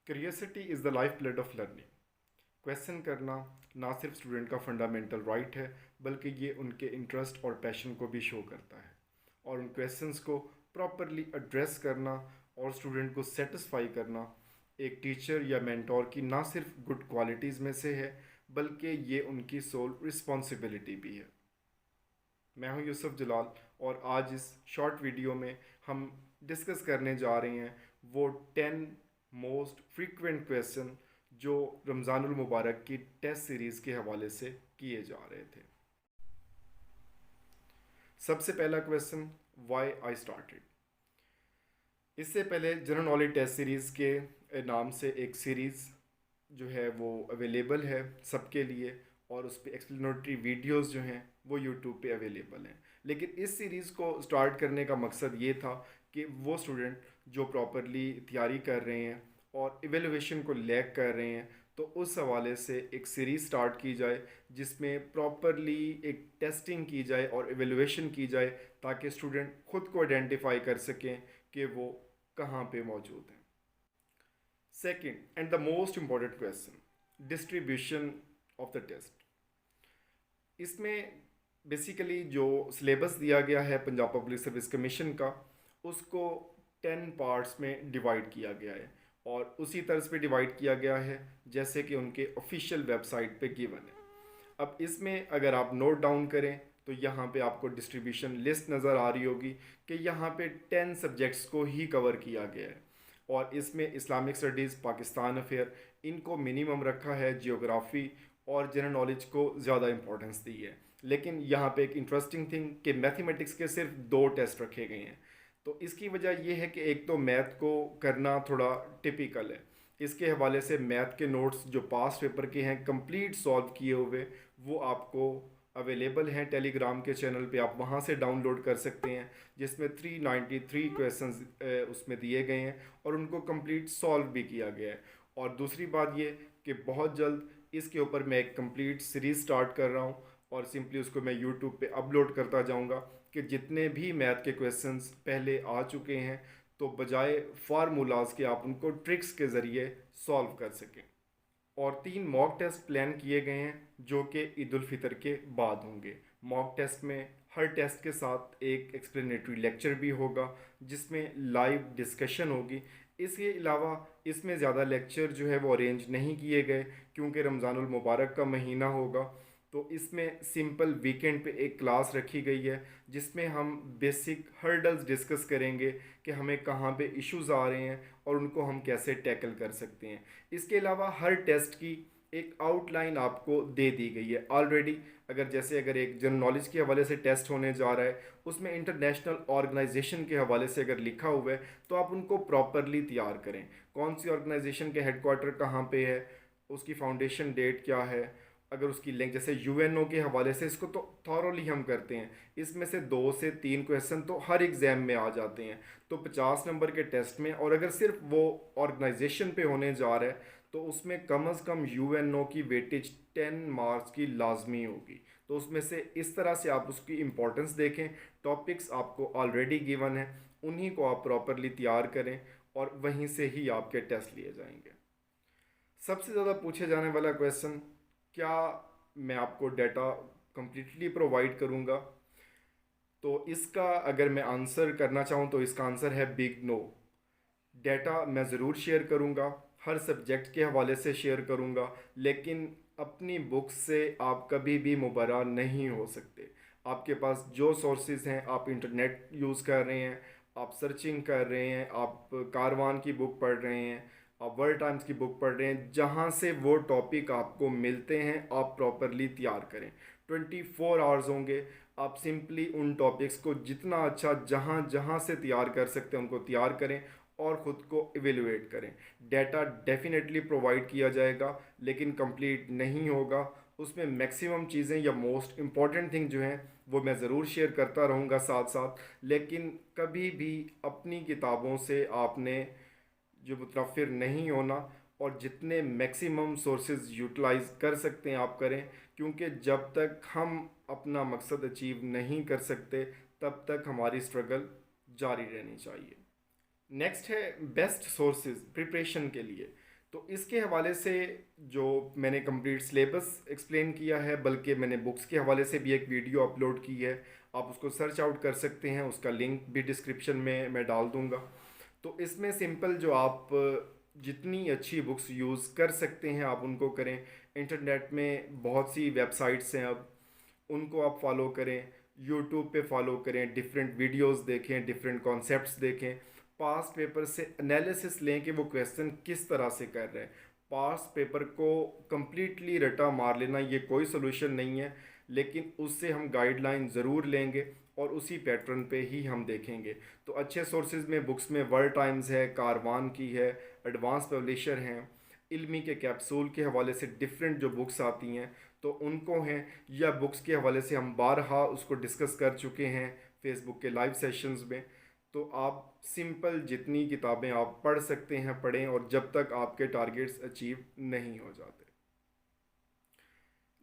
Curiosity is the life blood of learning. Question करना ना सिर्फ स्टूडेंट का फंडामेंटल राइट है, बल्कि ये उनके इंटरेस्ट और पैशन को भी शो करता है। और उन क्वेश्चंस को प्रॉपरली एड्रेस करना और स्टूडेंट को सेटिस्फाई करना एक टीचर या मेंटोर की ना सिर्फ गुड क्वालिटीज़ में से है, बल्कि ये उनकी सोल रिस्पॉन्सिबिलिटी भी है। मैं हूं यूसुफ जलाल, और आज इस शॉर्ट वीडियो में हम डिस्कस करने जा रहे हैं वो 10 मोस्ट फ्रीक्वेंट क्वेश्चन जो रमज़ानुल मुबारक की टेस्ट सीरीज़ के हवाले से किए जा रहे थे। सबसे पहला क्वेश्चन, वाई आई स्टार्टेड। इससे पहले जनरल नॉलेज टेस्ट सीरीज़ के नाम से एक सीरीज़ जो है वो अवेलेबल है सबके लिए, और उस पर एक्सप्लेनेटरी वीडियोस जो हैं वो यूट्यूब पे अवेलेबल हैं। लेकिन इस सीरीज़ को स्टार्ट करने का मकसद ये था कि वो स्टूडेंट जो प्रॉपरली तैयारी कर रहे हैं और एवेलुएशन को लैक कर रहे हैं, तो उस हवाले से एक सीरीज़ स्टार्ट की जाए जिसमें प्रॉपरली एक टेस्टिंग की जाए और एवेलुएशन की जाए, ताकि स्टूडेंट खुद को आइडेंटिफाई कर सकें कि वो कहाँ पे मौजूद हैं। Second and the most important question, distribution of the test. इसमें बेसिकली जो सिलेबस दिया गया है पंजाब पब्लिक सर्विस कमीशन का, उसको 10 पार्ट्स में डिवाइड किया गया है, और उसी तरह पे डिवाइड किया गया है जैसे कि उनके ऑफिशियल वेबसाइट पे गिवन है। अब इसमें अगर आप नोट डाउन करें तो यहाँ पे आपको डिस्ट्रीब्यूशन लिस्ट नज़र आ रही होगी कि यहाँ पे 10 सब्जेक्ट्स को ही कवर किया गया है, और इसमें इस्लामिक स्टडीज़, पाकिस्तान अफेयर, इनको मिनिमम रखा है, जियोग्राफ़ी और जनरल नॉलेज को ज़्यादा इंपॉर्टेंस दी है। लेकिन यहाँ पे एक इंटरेस्टिंग थिंग कि मैथमेटिक्स के सिर्फ 2 टेस्ट रखे गए हैं। तो इसकी वजह यह है कि एक तो मैथ को करना थोड़ा टिपिकल है, इसके हवाले से मैथ के नोट्स जो पास्ट पेपर के हैं कंप्लीट सॉल्व किए हुए, वो आपको अवेलेबल हैं टेलीग्राम के चैनल पे, आप वहाँ से डाउनलोड कर सकते हैं, जिसमें 393 क्वेश्चंस उसमें दिए गए हैं और उनको कंप्लीट सॉल्व भी किया गया है। और दूसरी बात ये कि बहुत जल्द इसके ऊपर मैं एक कंप्लीट सीरीज़ स्टार्ट कर रहा हूँ, और सिंपली उसको मैं यूट्यूब पे अपलोड करता जाऊँगा कि जितने भी मैथ के क्वेश्चंस पहले आ चुके हैं, तो बजाय फार्मूलाज के आप उनको ट्रिक्स के ज़रिए सॉल्व कर सकें। और 3 मॉक टेस्ट प्लान किए गए हैं जो कि ईद उल फितर के बाद होंगे। मॉक टेस्ट में हर टेस्ट के साथ एक एक्सप्लेनेटरी लेक्चर भी होगा जिसमें लाइव डिस्कशन होगी। इसके अलावा इसमें ज़्यादा लेक्चर जो है वो अरेंज नहीं किए गए, क्योंकि रमज़ानुल मुबारक का महीना होगा, तो इसमें सिंपल वीकेंड पे एक क्लास रखी गई है जिसमें हम बेसिक हर्डल्स डिस्कस करेंगे कि हमें कहाँ पे इश्यूज आ रहे हैं और उनको हम कैसे टैकल कर सकते हैं। इसके अलावा हर टेस्ट की एक आउटलाइन आपको दे दी गई है ऑलरेडी। अगर एक जनरल नॉलेज के हवाले से टेस्ट होने जा रहा है, उसमें इंटरनेशनल ऑर्गेनाइजेशन के हवाले से अगर लिखा हुआ है, तो आप उनको प्रॉपरली तैयार करें। कौन सी ऑर्गेनाइजेशन के हेडक्वार्टर कहाँ पे है, उसकी फाउंडेशन डेट क्या है, अगर उसकी लिंक, जैसे यूएनओ के हवाले से इसको तो थॉरोली हम करते हैं, इसमें से 2 से 3 क्वेश्चन तो हर एग्ज़ाम में आ जाते हैं, तो 50 नंबर के टेस्ट में, और अगर सिर्फ वो ऑर्गेनाइजेशन पे होने जा रहा है तो उसमें कम अज़ कम यूएनओ की वेटेज 10 मार्क्स की लाजमी होगी। तो उसमें से इस तरह से आप उसकी इम्पोर्टेंस देखें, टॉपिक्स आपको ऑलरेडी गिवन है, उन्हीं को आप प्रॉपरली तैयार करें और वहीं से ही आपके टेस्ट लिए जाएंगे। सबसे ज़्यादा पूछे जाने वाला क्वेश्चन, क्या मैं आपको डाटा कम्प्लीटली प्रोवाइड करूँगा? तो इसका अगर मैं आंसर करना चाहूँ तो इसका आंसर है बिग नो। डाटा मैं ज़रूर शेयर करूँगा, हर सब्जेक्ट के हवाले से शेयर करूँगा, लेकिन अपनी बुक से आप कभी भी मुबर्रा नहीं हो सकते। आपके पास जो सोर्सेज हैं, आप इंटरनेट यूज़ कर रहे हैं, आप सर्चिंग कर रहे हैं, आप कारवान की बुक पढ़ रहे हैं, आप वर्ल्ड टाइम्स की बुक पढ़ रहे हैं, जहाँ से वो टॉपिक आपको मिलते हैं आप प्रॉपरली तैयार करें। 24 आवर्स होंगे, आप सिंपली उन टॉपिक्स को जितना अच्छा जहाँ जहाँ से तैयार कर सकते हैं उनको तैयार करें और ख़ुद को इवेलुएट करें। डाटा डेफिनेटली प्रोवाइड किया जाएगा, लेकिन कंप्लीट नहीं होगा। उसमें मैक्सिमम चीज़ें या मोस्ट इम्पॉर्टेंट थिंग जो हैं वो मैं ज़रूर शेयर करता रहूँगा साथ साथ, लेकिन कभी भी अपनी किताबों से आपने जो मुतनफ़िर नहीं होना, और जितने मैक्सिमम सोर्सेज यूटिलाइज कर सकते हैं आप करें, क्योंकि जब तक हम अपना मकसद अचीव नहीं कर सकते तब तक हमारी स्ट्रगल जारी रहनी चाहिए। नेक्स्ट है बेस्ट सोर्सेज प्रिपरेशन के लिए। तो इसके हवाले से जो मैंने कंप्लीट सिलेबस एक्सप्लेन किया है, बल्कि मैंने बुक्स के हवाले से भी एक वीडियो अपलोड की है, आप उसको सर्च आउट कर सकते हैं, उसका लिंक भी डिस्क्रिप्शन में मैं डाल दूंगा। तो इसमें सिंपल जो आप जितनी अच्छी बुक्स यूज़ कर सकते हैं आप उनको करें। इंटरनेट में बहुत सी वेबसाइट्स हैं अब, उनको आप फॉलो करें, यूट्यूब पे फॉलो करें, डिफरेंट वीडियोस देखें, डिफरेंट कॉन्सेप्ट्स देखें, पास्ट पेपर से एनालिसिस लें कि वो क्वेश्चन किस तरह से कर रहे हैं। पास्ट पेपर को कम्प्लीटली रटा मार लेना ये कोई सोल्यूशन नहीं है, लेकिन उससे हम गाइडलाइन ज़रूर लेंगे और उसी पैटर्न पे ही हम देखेंगे। तो अच्छे सोर्सेज में बुक्स में वर्ल्ड टाइम्स है, कारवान की है, एडवांस पब्लिशर हैं, इल्मी के कैप्सूल के हवाले से डिफरेंट जो बुक्स आती हैं तो उनको हैं, या बुक्स के हवाले से हम बारहा उसको डिस्कस कर चुके हैं फेसबुक के लाइव सेशंस में। तो आप सिंपल जितनी किताबें आप पढ़ सकते हैं पढ़ें, और जब तक आपके टारगेट्स अचीव नहीं हो जाते।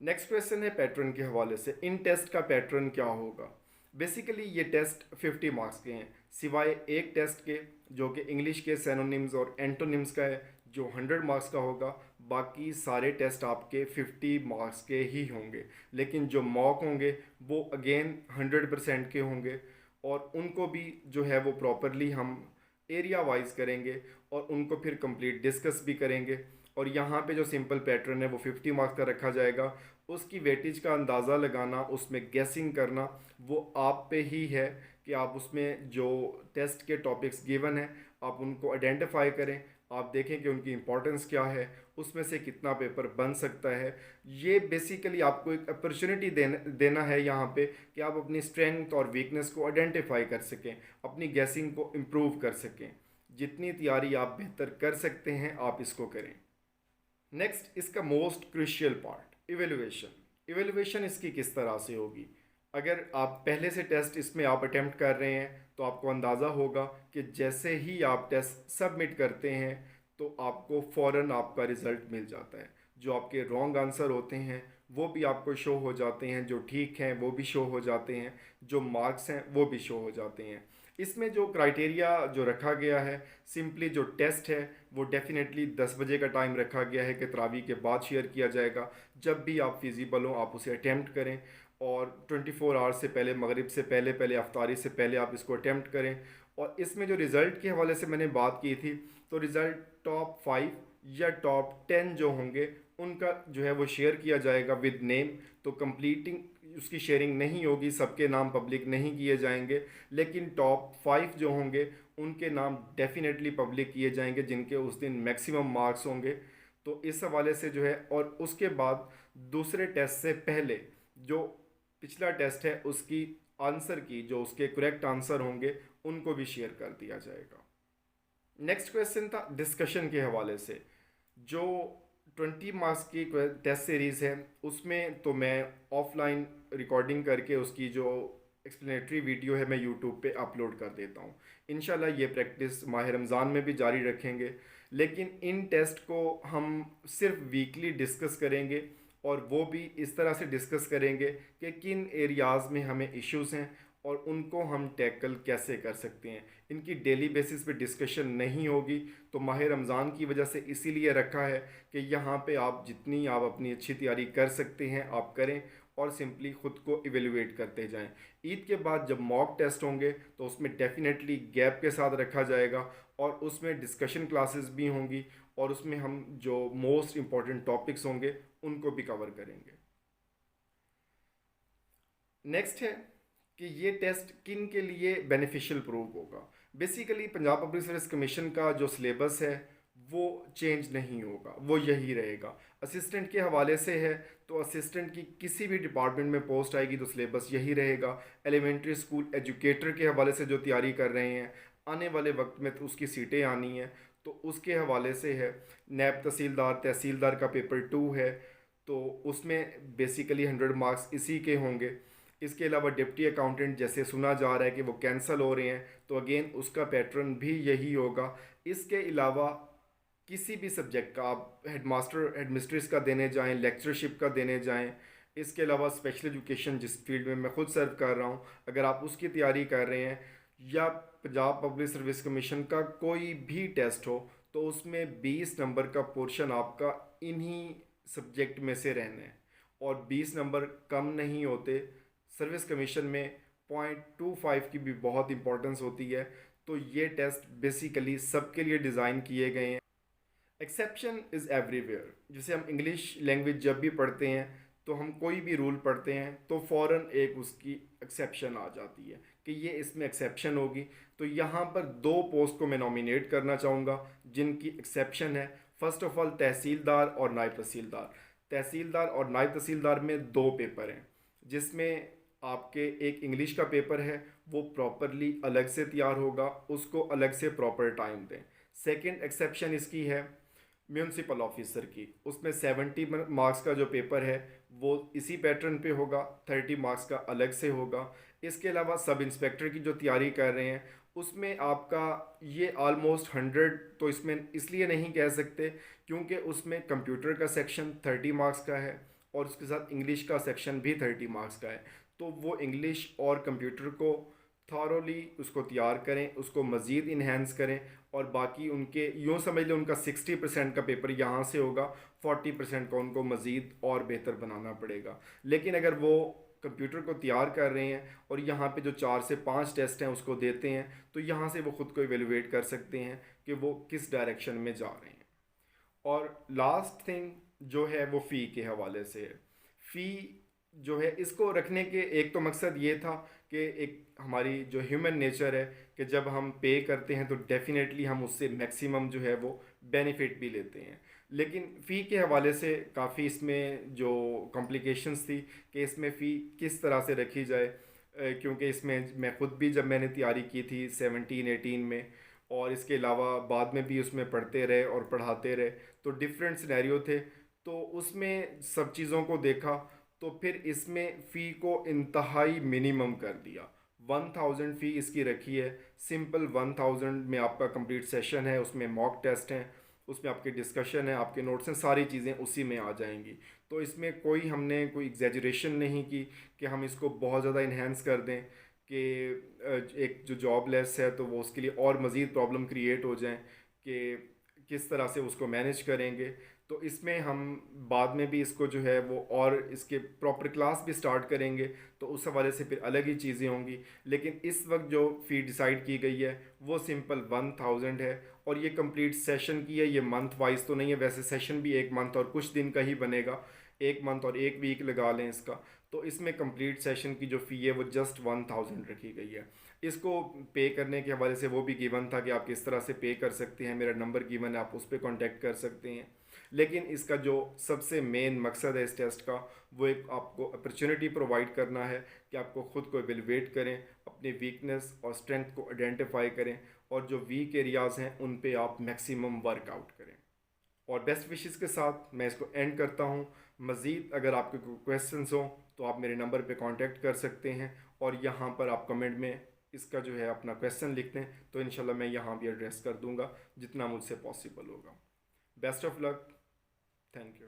नेक्स्ट क्वेश्चन है पैटर्न के हवाले से, इन टेस्ट का पैटर्न क्या होगा। बेसिकली ये टेस्ट 50 मार्क्स के हैं, सिवाय एक टेस्ट के जो कि इंग्लिश के सैनोनिम्स और एंटोनिम्स का है, जो 100 मार्क्स का होगा। बाकी सारे टेस्ट आपके 50 मार्क्स के ही होंगे, लेकिन जो मॉक होंगे वो अगेन 100% के होंगे, और उनको भी जो है वो प्रॉपरली हम एरिया वाइज करेंगे और उनको फिर कंप्लीट डिस्कस भी करेंगे। और यहाँ पे जो सिंपल पैटर्न है वो 50 मार्क्स का रखा जाएगा। उसकी वेटेज का अंदाज़ा लगाना, उसमें गेसिंग करना, वो आप पे ही है कि आप उसमें जो टेस्ट के टॉपिक्स गिवन हैं आप उनको आइडेंटिफाई करें, आप देखें कि उनकी इंपॉर्टेंस क्या है, उसमें से कितना पेपर बन सकता है। ये बेसिकली आपको एक अपॉर्चुनिटी देना है यहाँ पे कि आप अपनी स्ट्रेंथ और वीकनेस को आइडेंटिफाई कर सकें, अपनी गेसिंग को इम्प्रूव कर सकें। जितनी तैयारी आप बेहतर कर सकते हैं आप इसको करें। नेक्स्ट, इसका most crucial part evaluation. Evaluation इसकी किस तरह से होगी। अगर आप पहले से टेस्ट इसमें आप अटेम्प्ट कर रहे हैं तो आपको अंदाज़ा होगा कि जैसे ही आप टेस्ट सबमिट करते हैं तो आपको फ़ौरन आपका रिज़ल्ट मिल जाता है। जो आपके रॉन्ग आंसर होते हैं वो भी आपको शो हो जाते हैं, जो ठीक हैं वो भी शो हो जाते हैं, जो मार्क्स हैं वो भी शो हो जाते हैं। इसमें जो क्राइटेरिया जो रखा गया है, सिंपली जो टेस्ट है वो डेफिनेटली 10 बजे का टाइम रखा गया है कि तरावी के बाद शेयर किया जाएगा। जब भी आप फिजिबल हो आप उसे अटैम्प्ट करें, और 24 आवर्स से पहले, मगरिब से पहले पहले, अफ्तारी से पहले आप इसको अटैम्प्ट करें। और इसमें जो रिज़ल्ट के हवाले से मैंने बात की थी, तो रिज़ल्ट टॉप 5 या टॉप 10 जो होंगे उनका जो है वो शेयर किया जाएगा विद नेम। तो कंप्लीटिंग उसकी शेयरिंग नहीं होगी, सबके नाम पब्लिक नहीं किए जाएंगे, लेकिन टॉप 5 जो होंगे उनके नाम डेफिनेटली पब्लिक किए जाएंगे जिनके उस दिन मैक्सिमम मार्क्स होंगे। तो इस हवाले से जो है, और उसके बाद दूसरे टेस्ट से पहले जो पिछला टेस्ट है उसकी आंसर की, जो उसके करेक्ट आंसर होंगे उनको भी शेयर कर दिया जाएगा। नेक्स्ट क्वेश्चन था डिस्कशन के हवाले से। जो 20 मार्क्स की टेस्ट सीरीज़ है उसमें तो मैं ऑफलाइन रिकॉर्डिंग करके उसकी जो एक्सप्लेनेटरी वीडियो है मैं यूट्यूब पे अपलोड कर देता हूँ। इंशाल्लाह ये प्रैक्टिस माह रमज़ान में भी जारी रखेंगे, लेकिन इन टेस्ट को हम सिर्फ वीकली डिस्कस करेंगे, और वो भी इस तरह से डिस्कस करेंगे कि किन एरियाज़ में हमें इश्यूज़ हैं और उनको हम टैकल कैसे कर सकते हैं। इनकी डेली बेसिस पे डिस्कशन नहीं होगी। तो माह रमज़ान की वजह से इसीलिए रखा है कि यहाँ पे आप जितनी आप अपनी अच्छी तैयारी कर सकते हैं आप करें, और सिंपली ख़ुद को इवेलुएट करते जाएं। ईद के बाद जब मॉक टेस्ट होंगे तो उसमें डेफिनेटली गैप के साथ रखा जाएगा, और उसमें डिस्कशन क्लासेस भी होंगी, और उसमें हम जो मोस्ट इम्पॉर्टेंट टॉपिक्स होंगे उनको भी कवर करेंगे। नेक्स्ट है कि ये टेस्ट किन के लिए बेनिफिशियल प्रूव होगा। Basically Punjab public service commission का जो सिलेबस है वो चेंज नहीं होगा, वो यही रहेगा। असिस्टेंट के हवाले से है तो असिस्टेंट की किसी भी डिपार्टमेंट में पोस्ट आएगी तो सिलेबस यही रहेगा। एलिमेंट्री स्कूल एजुकेटर के हवाले से जो तैयारी कर रहे हैं, आने वाले वक्त में तो उसकी सीटें आनी हैं तो उसके हवाले से है। नैब तहसीलदार, तहसीलदार का पेपर 2 है, तो उसमें बेसिकली 100 मार्क्स इसी के होंगे। इसके अलावा डिप्टी अकाउंटेंट जैसे सुना जा रहा है कि वो कैंसिल हो रहे हैं, तो अगेन उसका पैटर्न भी यही होगा। इसके अलावा किसी भी सब्जेक्ट का आप हेडमास्टर हेडमिस्ट्रेस का देने जाएं, लेक्चरशिप का देने जाएं, इसके अलावा स्पेशल एजुकेशन जिस फील्ड में मैं खुद सर्व कर रहा हूं, अगर आप उसकी तैयारी कर रहे हैं, या पंजाब पब्लिक सर्विस कमीशन का कोई भी टेस्ट हो, तो उसमें 20 नंबर का पोर्शन आपका इन्हीं सब्जेक्ट में से रहना है, और 20 नंबर कम नहीं होते। सर्विस कमीशन में 0.25 की भी बहुत इंपॉर्टेंस होती है। तो ये टेस्ट बेसिकली सबके लिए डिज़ाइन किए गए हैं। Exception is everywhere. जैसे हम इंग्लिश लैंग्वेज जब भी पढ़ते हैं तो हम कोई भी रूल पढ़ते हैं तो फ़ौरन एक उसकी एक्सेप्शन आ जाती है कि ये इसमें एक्सेप्शन होगी। तो यहाँ पर दो पोस्ट को मैं नॉमिनेट करना चाहूँगा जिनकी एक्सेप्शन है। फ़र्स्ट ऑफ ऑल तहसीलदार और नायब तहसीलदार। तहसीलदार और नायब तहसीलदार में दो पेपर हैं, जिसमें आपके एक इंग्लिश का पेपर है, वो प्रॉपरली अलग से तैयार होगा, उसको अलग से प्रॉपर टाइम दें। सेकंड एक्सेप्शन इसकी है म्यूनसिपल ऑफिसर की, उसमें 70 मार्क्स का जो पेपर है वो इसी पैटर्न पे होगा, 30 मार्क्स का अलग से होगा। इसके अलावा सब इंस्पेक्टर की जो तैयारी कर रहे हैं उसमें आपका ये ऑलमोस्ट 100 तो इसमें इसलिए नहीं कह सकते क्योंकि उसमें कंप्यूटर का सेक्शन 30 मार्क्स का है और उसके साथ इंग्लिश का सेक्शन भी 30 मार्क्स का है। तो वो इंग्लिश और कंप्यूटर को थॉरोली उसको तैयार करें, उसको मज़ीद इन्हेंस करें, और बाकी उनके यूँ समझ लें उनका 60% का पेपर यहाँ से होगा, 40% का उनको मज़ीद और बेहतर बनाना पड़ेगा। लेकिन अगर वो कंप्यूटर को तैयार कर रहे हैं और यहाँ पे जो 4 से 5 टेस्ट हैं उसको देते हैं तो यहाँ से वो ख़ुद को एवेलुएट कर सकते हैं कि वो किस डायरेक्शन में जा रहे हैं। और लास्ट थिंग जो है वो फ़ी के हवाले से है। फ़ी जो है इसको रखने के एक तो मकसद ये था कि एक हमारी जो ह्यूमन नेचर है कि जब हम पे करते हैं तो डेफिनेटली हम उससे मैक्सिमम जो है वो बेनिफिट भी लेते हैं। लेकिन फ़ी के हवाले से काफ़ी इसमें जो कॉम्प्लिकेशंस थी कि इसमें फ़ी किस तरह से रखी जाए, क्योंकि इसमें मैं ख़ुद भी जब मैंने तैयारी की थी 17-18 में, और इसके अलावा बाद में भी उसमें पढ़ते रहे और पढ़ाते रहे तो डिफरेंट सिनेरियो थे, तो उसमें सब चीज़ों को देखा तो फिर इसमें फ़ी को इंतहाई मिनिमम कर दिया। 1000 फ़ी इसकी रखी है, सिंपल 1000 में आपका कंप्लीट सेशन है, उसमें मॉक टेस्ट हैं, उसमें आपके डिस्कशन है, आपके नोट्स हैं, सारी चीज़ें उसी में आ जाएंगी। तो इसमें कोई हमने कोई एग्जैजरेशन नहीं की कि हम इसको बहुत ज़्यादा इन्हेंस कर दें कि एक जो जॉब लेस है तो वो उसके लिए और मज़ीद प्रॉब्लम क्रिएट हो जाएं कि किस तरह से उसको मैनेज करेंगे। तो इसमें हम बाद में भी इसको जो है वो और इसके प्रॉपर क्लास भी स्टार्ट करेंगे तो उस हवाले से फिर अलग ही चीज़ें होंगी। लेकिन इस वक्त जो फ़ी डिसाइड की गई है वो सिंपल 1000 है, और ये कंप्लीट सेशन की है, ये मंथ वाइज तो नहीं है। वैसे सेशन भी एक मंथ और कुछ दिन का ही बनेगा, एक मंथ और एक वीक लगा लें इसका। तो इसमें कंप्लीट सेशन की जो फ़ी है वो जस्ट 1000 रखी गई है। इसको पे करने के हवाले से वो भी गिवन था कि आप किस तरह से पे कर सकते हैं, मेरा नंबर गिवन है, आप उस पर कॉन्टेक्ट कर सकते हैं। लेकिन इसका जो सबसे मेन मकसद है इस टेस्ट का वो एक आपको अपॉर्चुनिटी प्रोवाइड करना है कि आपको ख़ुद को एवेलुएट करें, अपनी वीकनेस और स्ट्रेंथ को आइडेंटिफाई करें, और जो वीक एरियाज़ हैं उन पे आप मैक्सिमम वर्कआउट करें। और बेस्ट विशेस के साथ मैं इसको एंड करता हूँ। मज़ीद अगर आपके कोई क्वेश्चंस हों तो आप मेरे नंबर पे कांटेक्ट कर सकते हैं, और यहाँ पर आप कमेंट में इसका जो है अपना क्वेश्चन लिख दें तो इंशाल्लाह मैं यहाँ भी एड्रेस कर दूँगा जितना मुझसे पॉसिबल होगा। Best of luck, thank you.